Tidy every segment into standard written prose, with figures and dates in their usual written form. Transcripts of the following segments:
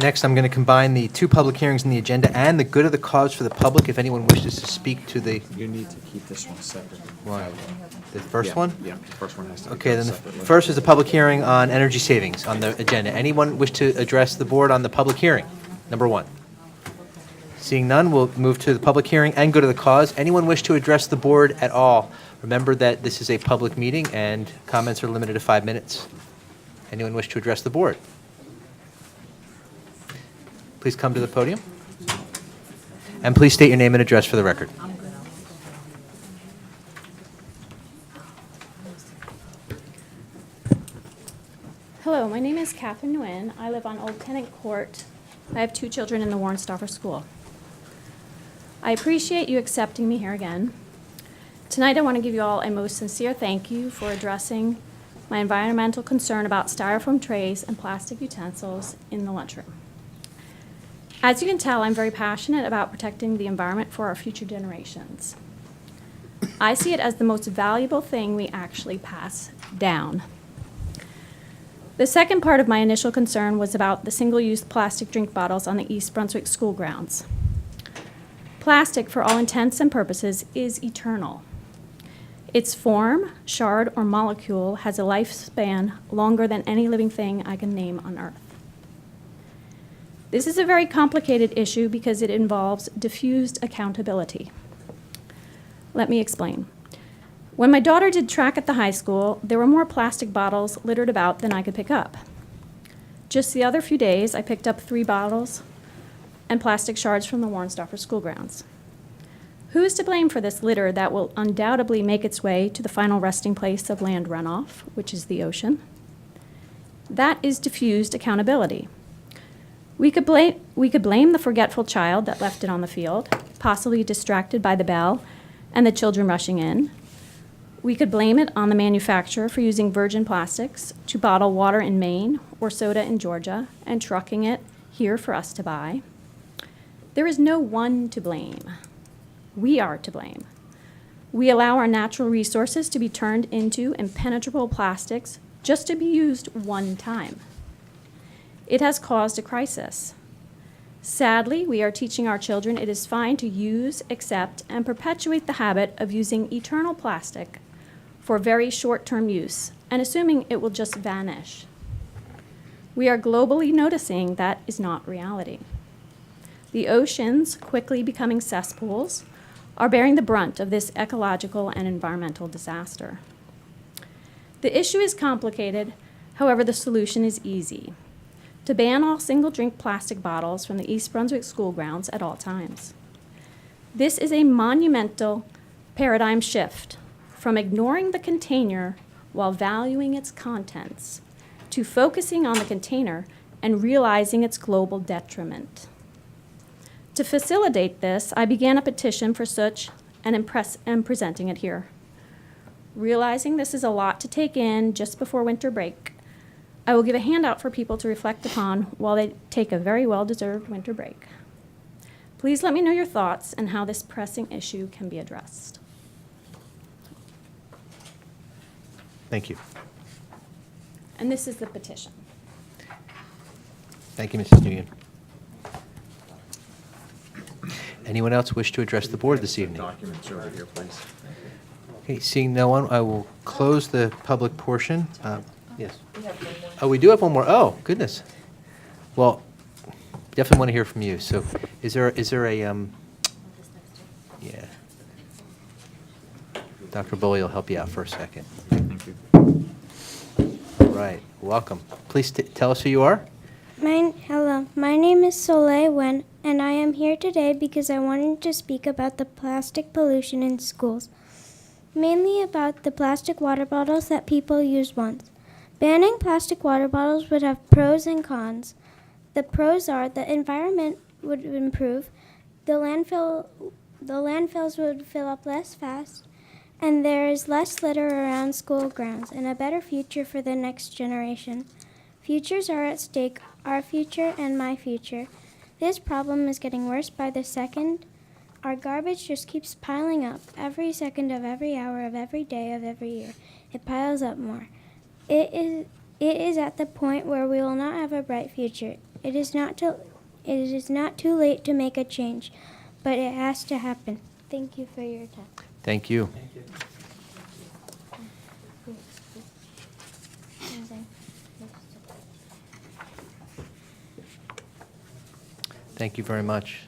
Next, I'm going to combine the two public hearings in the agenda and the good of the cause for the public. If anyone wishes to speak to the You need to keep this one separate. the first Yeah, one. Yeah, the first one has to be Okay, done then the separately. first is a public hearing on energy savings on the agenda. Anyone wish to address the board on the public hearing? Number one. Seeing none, we'll move to the public hearing and go to the cause. Anyone wish to address the board at all? Remember that this is a public meeting and comments are limited to 5 minutes. Anyone wish to address the board? Please come to the podium. And please state your name and address for the record. Hello, my name is Catherine Nguyen. I live on Old Tenant Court. I have 2 children in the Warren-Stauffer School. I appreciate you accepting me here again. Tonight I want to give you all a most sincere thank you for addressing my environmental concern about styrofoam trays and plastic utensils in the lunchroom. As you can tell, I'm very passionate about protecting the environment for our future generations. I see it as the most valuable thing we actually pass down. The second part of my initial concern was about the single-use plastic drink bottles on the East Brunswick school grounds. Plastic, for all intents and purposes, is eternal. Its form, shard, or molecule has a lifespan longer than any living thing I can name on Earth. This is a very complicated issue because it involves diffused accountability. Let me explain. When my daughter did track at the high school, there were more plastic bottles littered about than I could pick up. Just the other few days, I picked up 3 bottles and plastic shards from the Warren-Stauffer school grounds. Who is to blame for this litter that will undoubtedly make its way to the final resting place of land runoff, which is the ocean? That is diffused accountability. We could blame the forgetful child that left it on the field, possibly distracted by the bell and the children rushing in. We could blame it on the manufacturer for using virgin plastics to bottle water in Maine or soda in Georgia and trucking it here for us to buy. There is no one to blame. We are to blame. We allow our natural resources to be turned into impenetrable plastics just to be used one time. It has caused a crisis. Sadly, we are teaching our children it is fine to use, accept, and perpetuate the habit of using eternal plastic for very short-term use and assuming it will just vanish. We are globally noticing that is not reality. The oceans, quickly becoming cesspools, are bearing the brunt of this ecological and environmental disaster. The issue is complicated, however, the solution is easy: to ban all single-drink plastic bottles from the East Brunswick school grounds at all times. This is a monumental paradigm shift from ignoring the container while valuing its contents to focusing on the container and realizing its global detriment. To facilitate this, I began a petition for such and am presenting it here. Realizing this is a lot to take in just before winter break, I will give a handout for people to reflect upon while they take a very well-deserved winter break. Please let me know your thoughts and how this pressing issue can be addressed. Thank you. And this is the petition. Thank you, Mrs. Nguyen. Anyone else wish to address the board this evening? Documents over here, please. Okay, seeing no one, I will close the public portion. Yes. Oh, we do have one more. Oh, goodness. Well, definitely want to hear from you. So is there a, yeah. Dr. Boley will help you out for a second. Thank you. Right, welcome. Please tell us who you are. Hello, my name is Soleil Wen, and I am here today because I wanted to speak about the plastic pollution in schools, mainly about the plastic water bottles that people use once. Banning plastic water bottles would have pros and cons. The pros are the environment would improve, the landfills would fill up less fast, and there is less litter around school grounds and a better future for the next generation. Futures are at stake, our future and my future. This problem is getting worse by the second. Our garbage just keeps piling up. Every second of every hour of every day of every year, it piles up more. It is at the point where we will not have a bright future. It is not too late to make a change, but it has to happen. Thank you for your time. Thank you. Thank you very much.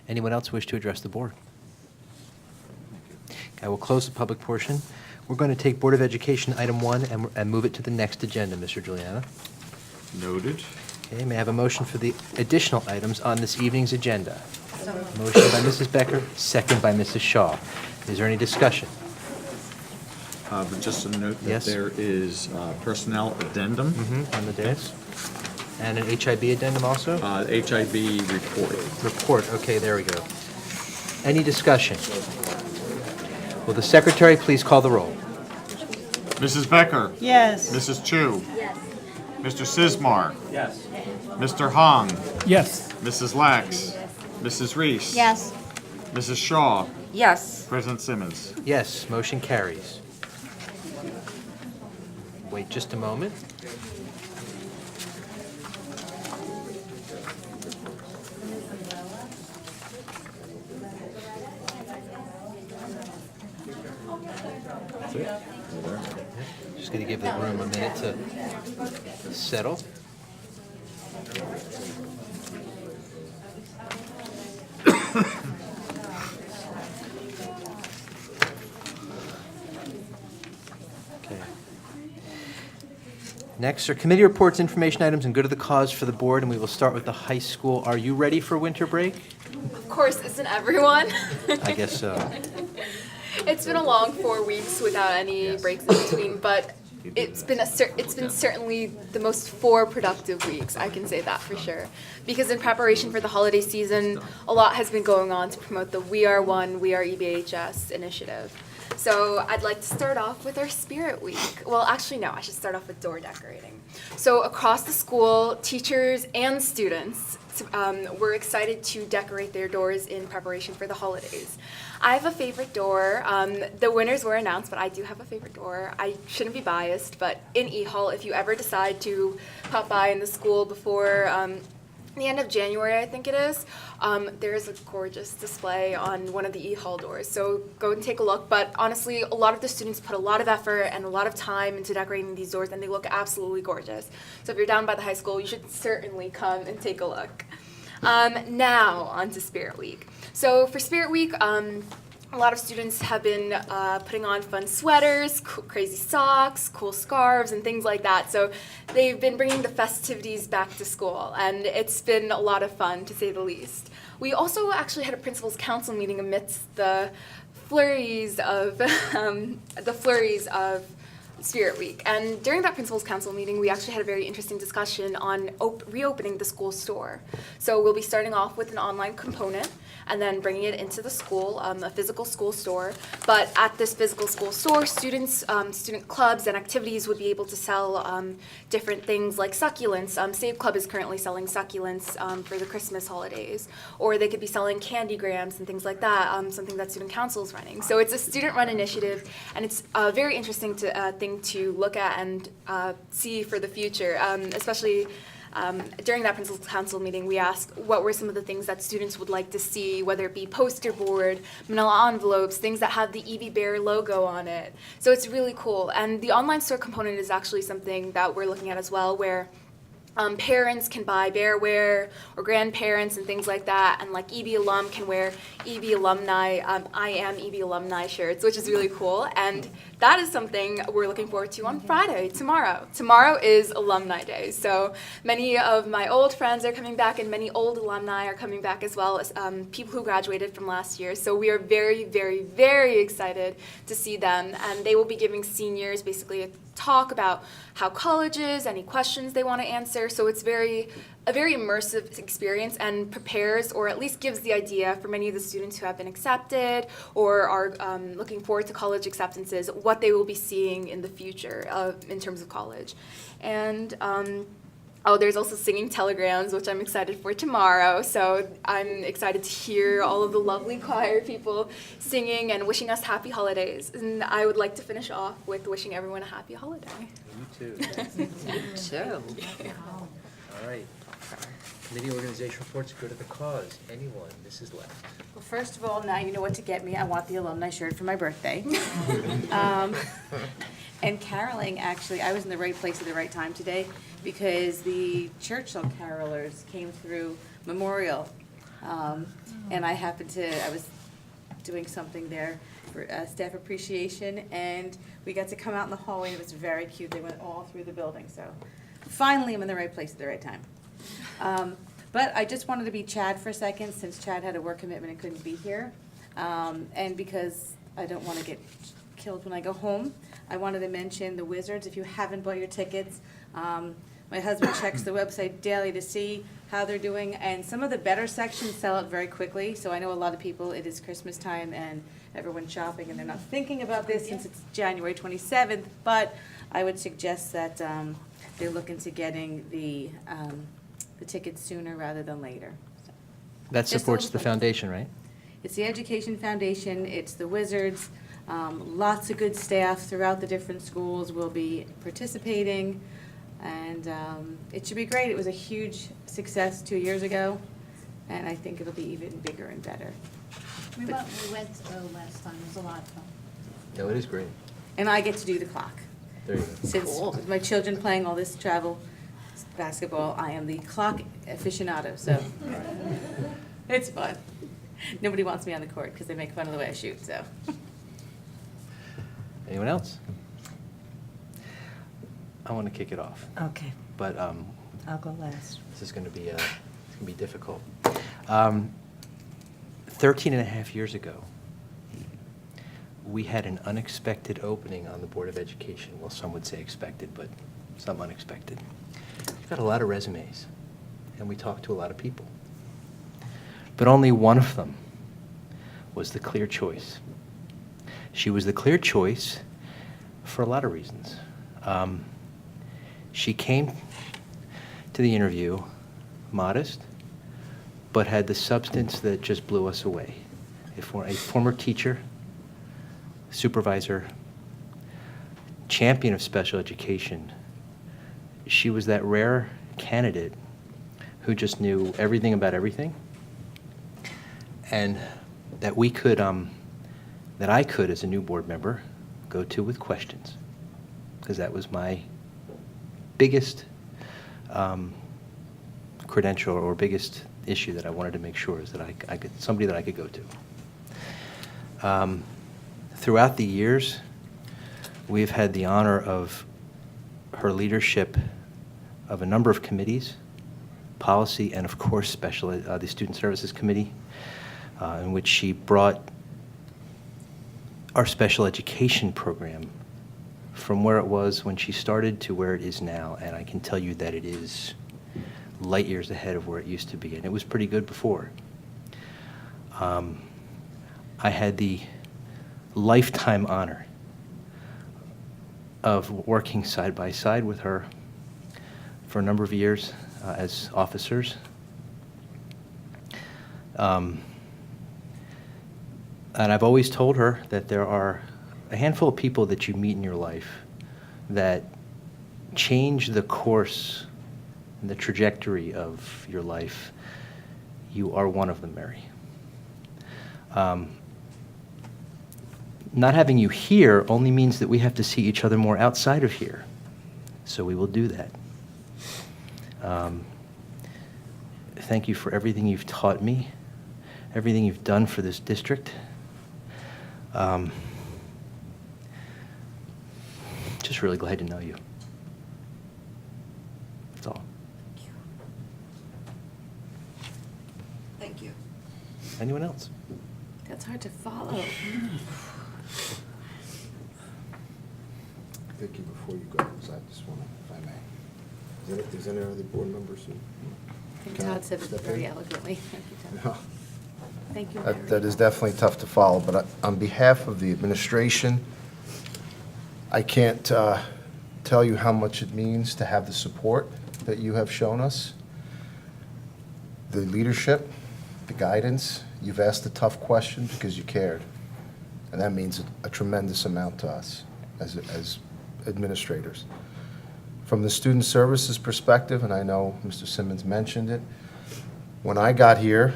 Anyone else wish to address the board? I will close the public portion. We're going to take Board of Education item 1 and move it to the next agenda, Mr. Juliana. Noted. Okay, may I have a motion for the additional items on this evening's agenda? Motion by Mrs. Becker, second by Mrs. Shaw. Is there any discussion? But just to note that Yes. there is personnel addendum, On the dais? And an HIB addendum also? HIB report. Report, okay, there we go. Any discussion? Will the secretary please call the roll? Mrs. Becker? Yes. Mrs. Chu? Yes. Mr. Sismar? Yes. Mr. Hong? Yes. Mrs. Lax? Mrs. Reese? Yes. Mrs. Shaw? Yes. President Simmons? Yes, motion carries. Wait just a moment. Just going to give the room a minute to settle. Okay. Next are committee reports, information items, and good of the cause for the board, and we will start with the high school. Are you ready for winter break? Of course, isn't everyone? I guess so. It's been a long 4 weeks without any breaks in between, but it's been certainly the most 4 productive weeks. I can say that for sure. Because in preparation for the holiday season, a lot has been going on to promote the We Are One, We Are EBHS initiative. So I'd like to start off with our Spirit Week. Well, actually, no, I should start off with door decorating. So across the school, teachers and students were excited to decorate their doors in preparation for the holidays. I have a favorite door. The winners were announced, but I do have a favorite door. I shouldn't be biased, but in E-Hall, if you ever decide to pop by in the school before the end of January, I think it is, there is a gorgeous display on one of the E-Hall doors. So go and take a look. But honestly, a lot of the students put a lot of effort and a lot of time into decorating these doors, and they look absolutely gorgeous. So if you're down by the high school, you should certainly come and take a look. Now, on to Spirit Week. So for Spirit Week, a lot of students have been putting on fun sweaters, crazy socks, cool scarves, and things like that. So they've been bringing the festivities back to school, and it's been a lot of fun, to say the least. We also actually had a principal's council meeting amidst the flurries of Spirit Week. And during that principal's council meeting, we actually had a very interesting discussion on reopening the school store. So we'll be starting off with an online component and then bringing it into the school, a physical school store. But at this physical school store, students, student clubs and activities would be able to sell different things like succulents. Save Club is currently selling succulents for the Christmas holidays. Or they could be selling candy grams and things like that, something that student council is running. So it's a student-run initiative, and it's a very interesting thing to look at and see for the future, especially during that principal's council meeting. We asked what were some of the things that students would like to see, whether it be poster board, manila envelopes, things that have the EB Bear logo on it. So it's really cool. And the online store component is actually something that we're looking at as well, where parents can buy bearwear, or grandparents and things like that, and like EB alum can wear EB alumni, I am EB alumni shirts, which is really cool. And that is something we're looking forward to on Friday, tomorrow. Tomorrow is Alumni Day, so many of my old friends are coming back, and many old alumni are coming back as well, as people who graduated from last year. So we are very, very, very excited to see them, and they will be giving seniors basically a talk about how college is, any questions they want to answer. So it's a very immersive experience, and prepares, or at least gives the idea for many of the students who have been accepted or are looking forward to college acceptances, what they will be seeing in the future in terms of college. And Oh, there's also singing telegrams, which I'm excited for tomorrow. So I'm excited to hear all of the lovely choir people singing and wishing us happy holidays. And I would like to finish off with wishing everyone a happy holiday. You too. All right. Committee organization reports, go to the cause. Anyone? This is left. Well, first of all, now you know what to get me. I want the alumni shirt for my birthday. And caroling, actually, I was in the right place at the right time today because the Churchill carolers came through Memorial. And I was doing something there for staff appreciation, and we got to come out in the hallway, and it was very cute. They went all through the building, so finally I'm in the right place at the right time. But I just wanted to be Chad for a second, since Chad had a work commitment and couldn't be here. And because I don't want to get killed when I go home, I wanted to mention the Wizards. If you haven't bought your tickets, my husband checks the website daily to see how they're doing, and some of the better sections sell out very quickly. So I know a lot of people, it is Christmas time and everyone's shopping and they're not thinking about this since it's January 27th, but I would suggest that they're looking to getting the tickets sooner rather than later. So, That Just a supports little the fun. foundation, right? it's the Education Foundation, it's the Wizards, lots of good staff throughout the different schools will be participating, and it should be great. It was a huge success 2 years ago, and I think it'll be even bigger and better. We went last time, it was a lot of fun. No, it is great. And I get to do the clock. There you go. Since with my children playing all this travel basketball, I am the clock aficionado, so it's fun. Nobody wants me on the court because they make fun of the way I shoot, so. Anyone else? I want to kick it off, Okay, but I'll go last. this is going to be difficult. 13 and a half years ago, we had an unexpected opening on the Board of Education. Well, some would say expected, but some unexpected. We got a lot of resumes, and we talked to a lot of people. But only one of them was the clear choice. She was the clear choice for a lot of reasons. She came to the interview modest, but had the substance that just blew us away. A former teacher, supervisor, champion of special education. She was that rare candidate who just knew everything about everything, and that we could, that I could, as a new board member, go to with questions, because that was my biggest credential or biggest issue that I wanted to make sure is that I could, somebody that I could go to. Throughout the years, we've had the honor of her leadership of a number of committees, policy, and of course, the Student Services Committee, in which she brought our special education program from where it was when she started to where it is now, and I can tell you that it is light years ahead of where it used to be, and it was pretty good before. I had the lifetime honor of working side by side with her for a number of years as officers. And I've always told her that there are a handful of people that you meet in your life that change the course and the trajectory of your life. You are one of them, Mary. Not having you here only means that we have to see each other more outside of here. So we will do that. Thank you for everything you've taught me, everything you've done for this district. Just really glad to know you. That's all. Thank you. Anyone else? That's hard to follow. Vicki, before you go, because I just want to, if I may, is there any other board members who? I think Can I Todd said it step very in? eloquently. Thank you, Todd. No. Thank you, That Mary. is definitely tough to follow, but on behalf of the administration, I can't tell you how much it means to have the support that you have shown us, the leadership, the guidance. You've asked the tough questions because you cared. And that means a tremendous amount to us as administrators. From the student services perspective, and I know Mr. Simmons mentioned it, when I got here,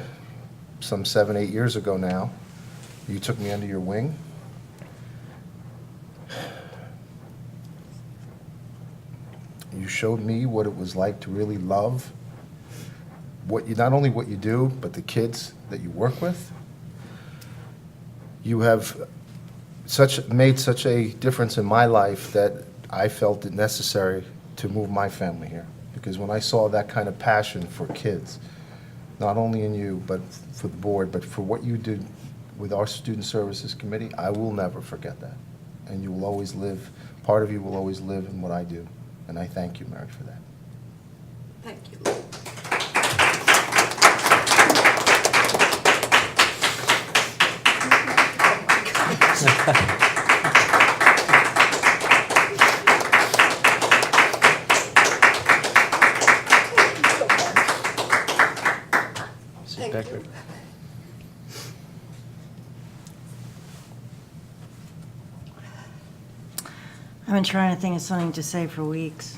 some 7, 8 years ago now, you took me under your wing. You showed me what it was like to really love not only what you do, but the kids that you work with. You have made such a difference in my life that I felt it necessary to move my family here. Because when I saw that kind of passion for kids, not only in you, but for the board, but for what you did with our Student Services Committee, I will never forget that. And you will always live, part of you will always live in what I do. And I thank you, Mary, for that. Thank you. Sit back there. I've been trying to think of something to say for weeks.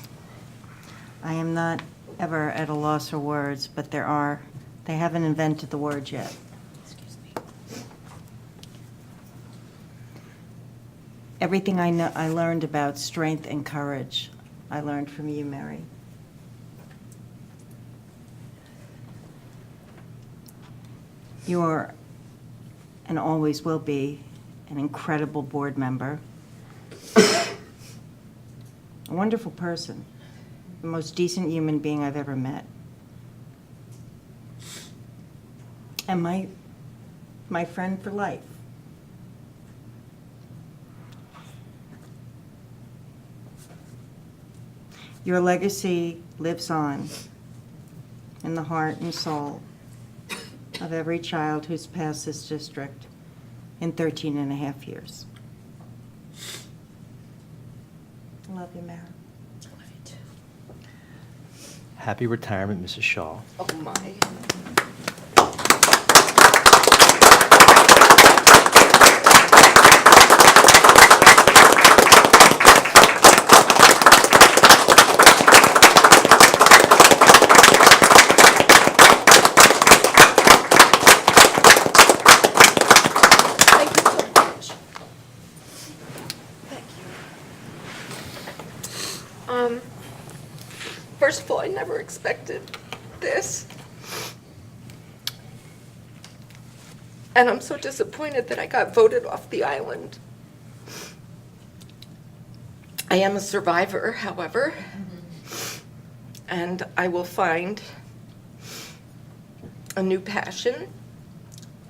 I am not ever at a loss for words, but they haven't invented the word yet. Everything I learned about strength and courage, I learned from you, Mary. You are, and always will be, an incredible board member. A wonderful person, the most decent human being I've ever met. And my friend for life. Your legacy lives on in the heart and soul of every child who's passed this district in 13 and a half years. I love you, Mary. I love you too. Happy retirement, Mrs. Shaw. Oh, my. First of all, I never expected this. And I'm so disappointed that I got voted off the island. I am a survivor, however, and I will find a new passion,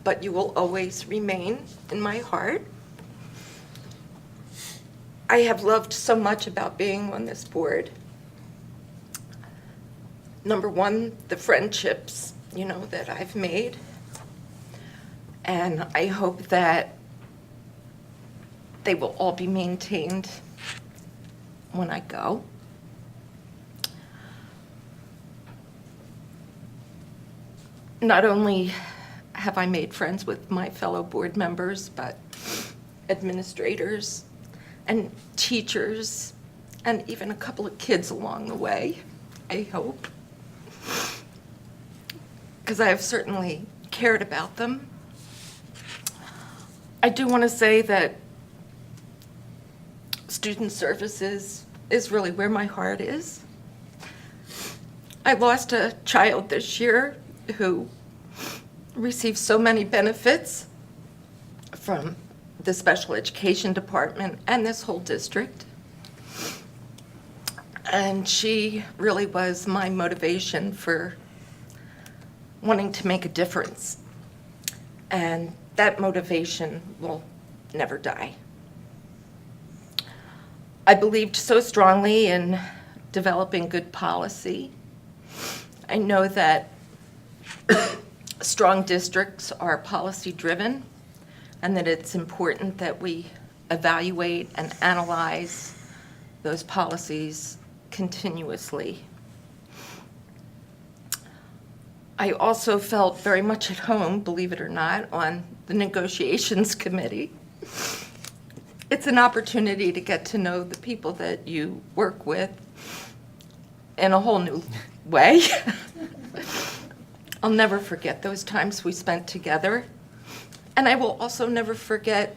but you will always remain in my heart. I have loved so much about being on this board. Number one, the friendships, that I've made. And I hope that they will all be maintained when I go. Not only have I made friends with my fellow board members, but administrators and teachers, and even a couple of kids along the way, I hope. Because I have certainly cared about them. I do want to say that student services is really where my heart is. I lost a child this year who received so many benefits from the special education department and this whole district. And she really was my motivation for wanting to make a difference. And that motivation will never die. I believed so strongly in developing good policy. I know that strong districts are policy-driven, and that it's important that we evaluate and analyze those policies continuously. I also felt very much at home, believe it or not, on the negotiations committee. It's an opportunity to get to know the people that you work with in a whole new way. I'll never forget those times we spent together. And I will also never forget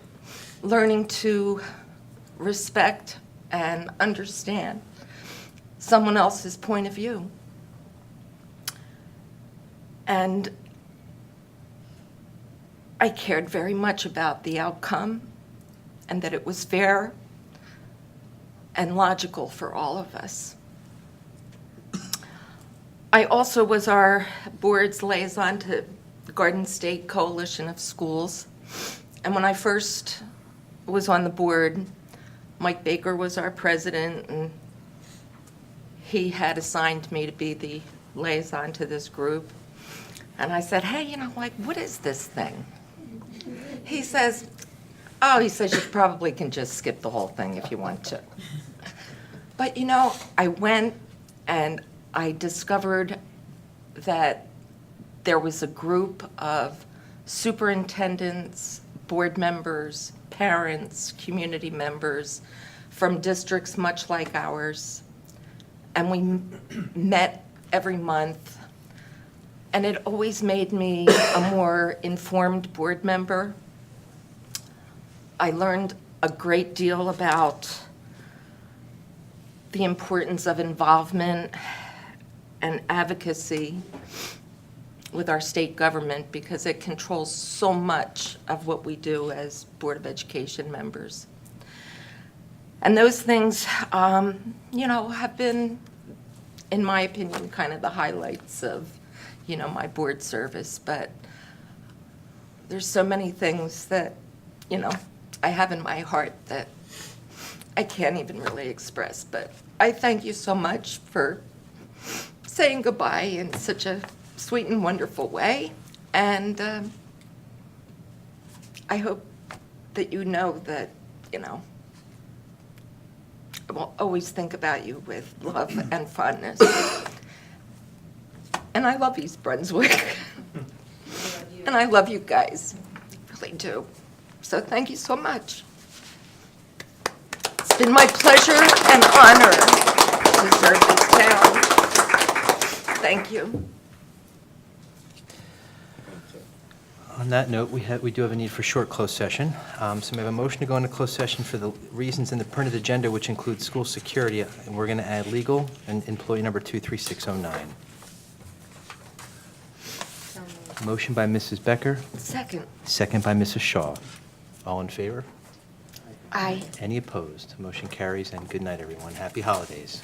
learning to respect and understand someone else's point of view. And I cared very much about the outcome and that it was fair and logical for all of us. I also was our board's liaison to the Garden State Coalition of Schools. And when I first was on the board, Mike Baker was our president, and he had assigned me to be the liaison to this group. And I said, hey, what is this thing? He says, you probably can just skip the whole thing if you want to. But I went and I discovered that there was a group of superintendents, board members, parents, community members from districts much like ours. And we met every month. And it always made me a more informed board member. I learned a great deal about the importance of involvement and advocacy with our state government because it controls so much of what we do as Board of Education members. And those things, have been, in my opinion, kind of the highlights of my board service, but there's so many things that, I have in my heart that I can't even really express, but I thank you so much for saying goodbye in such a sweet and wonderful way, and I hope that you know that, I will always think about you with love and fondness. And I love East Brunswick. And I love you guys, really do. So thank you so much. It's been my pleasure and honor to serve this town. Thank you. On that note, we do have a need for short closed session. So we have a motion to go into closed session for the reasons in the printed agenda, which include school security, and we're going to add legal and employee number 23609. Motion by Mrs. Becker, Second. second by Mrs. Shaw. All in favor? Aye. Any opposed? Motion carries, and good night, everyone. Happy holidays.